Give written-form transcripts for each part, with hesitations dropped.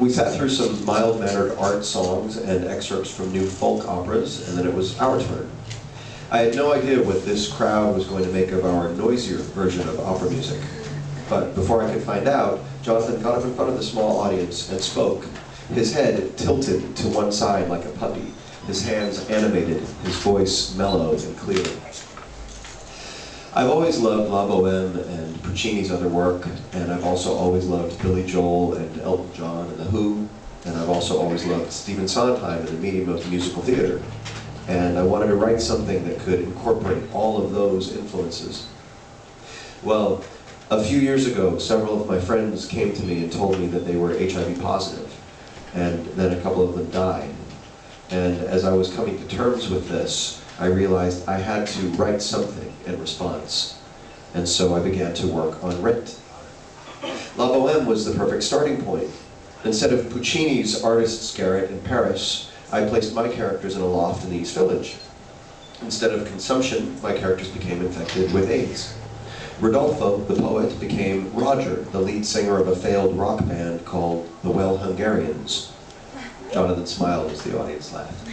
We sat through some mild-mannered art songs and excerpts from new folk operas, and then it was our turn. I had no idea what this crowd was going to make of our noisier version of opera music. But before I could find out, Jonathan got up in front of the small audience and spoke, his head tilted to one side like a puppy, his hands animated, his voice mellow and clear. I've always loved La Boheme and Puccini's other work, and I've also always loved Billy Joel and Elton John and The Who, and I've also always loved Stephen Sondheim and the medium of musical theater. And I wanted to write something that could incorporate all of those influences. Well, a few years ago, several of my friends came to me and told me that they were HIV positive, and then a couple of them died. And as I was coming to terms with this, I realized I had to write something in response. And so I began to work on Rent. La Boheme was the perfect starting point. Instead of Puccini's artist's garret in Paris, I placed my characters in a loft in the East Village. Instead of consumption, my characters became infected with AIDS. Rodolfo, the poet, became Roger, the lead singer of a failed rock band called the Well Hungarians. Jonathan smiled as the audience laughed.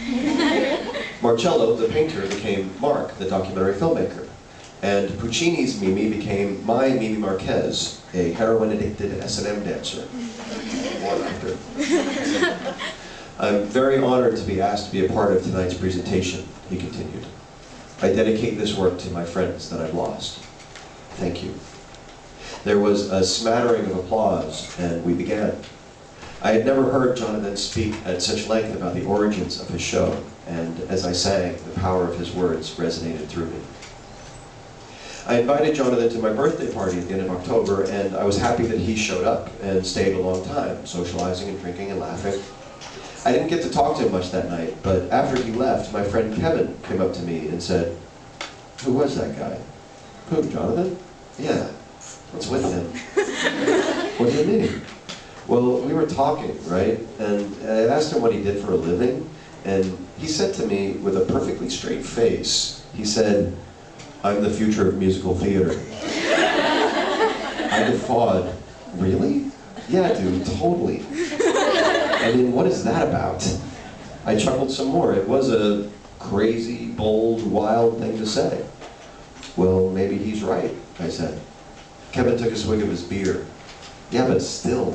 Marcello, the painter, became Mark, the documentary filmmaker. And Puccini's Mimi became my Mimi Marquez, a heroin-addicted S&M dancer. One actor. I'm very honored to be asked to be a part of tonight's presentation, he continued. I dedicate this work to my friends that I've lost. Thank you. There was a smattering of applause, and we began. I had never heard Jonathan speak at such length about the origins of his show, and as I sang, the power of his words resonated through me. I invited Jonathan to my birthday party at the end of October, and I was happy that he showed up and stayed a long time, socializing and drinking and laughing. I didn't get to talk to him much that night, but after he left, my friend Kevin came up to me and said, "Who was that guy?" "Who, Jonathan?" "Yeah, what's with him?" "What do you mean?" "Well, we were talking, right? And I asked him what he did for a living, and he said to me with a perfectly straight face, he said, 'I'm the future of musical theater.'" I guffawed. "Really?" "Yeah, dude, totally. I mean, what is that about?" I chuckled some more. It was a crazy, bold, wild thing to say. "Well, maybe he's right," I said. Kevin took a swig of his beer. "Yeah, but still.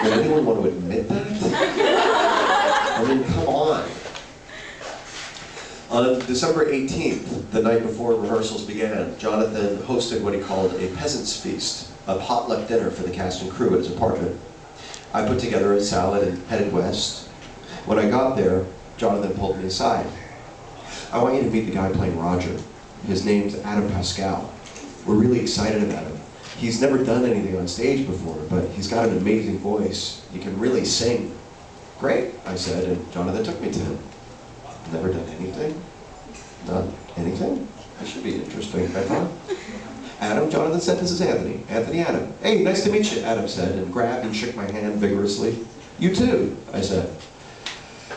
Would anyone want to admit that? I mean, come on." On December 18th, the night before rehearsals began, Jonathan hosted what he called a peasant's feast, a potluck dinner for the cast and crew at his apartment. I put together a salad and headed west. When I got there, Jonathan pulled me aside. "I want you to meet the guy playing Roger. His name's Adam Pascal. We're really excited about him. He's never done anything on stage before, but he's got an amazing voice. He can really sing." "Great," I said, and Jonathan took me to him. "Never done anything? Not anything? This should be interesting," I thought. "Adam," Jonathan said, "this is Anthony. Anthony Adam." "Hey, nice to meet you," Adam said, and grabbed and shook my hand vigorously. "You too," I said.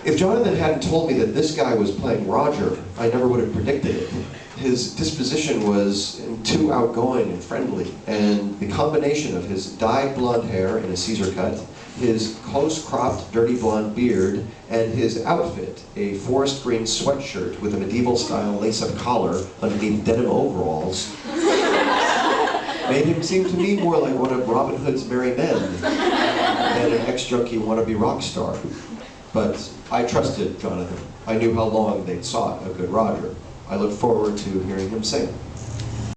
If Jonathan hadn't told me that this guy was playing Roger, I never would have predicted it. His disposition was too outgoing and friendly, and the combination of his dyed blonde hair in a Caesar cut, his close-cropped dirty blonde beard, and his outfit, a forest green sweatshirt with a medieval-style lace-up collar underneath denim overalls, made him seem to me more like one of Robin Hood's merry men than an ex-junkie wannabe rock star. But I trusted Jonathan. I knew how long they'd sought a good Roger. I looked forward to hearing him sing.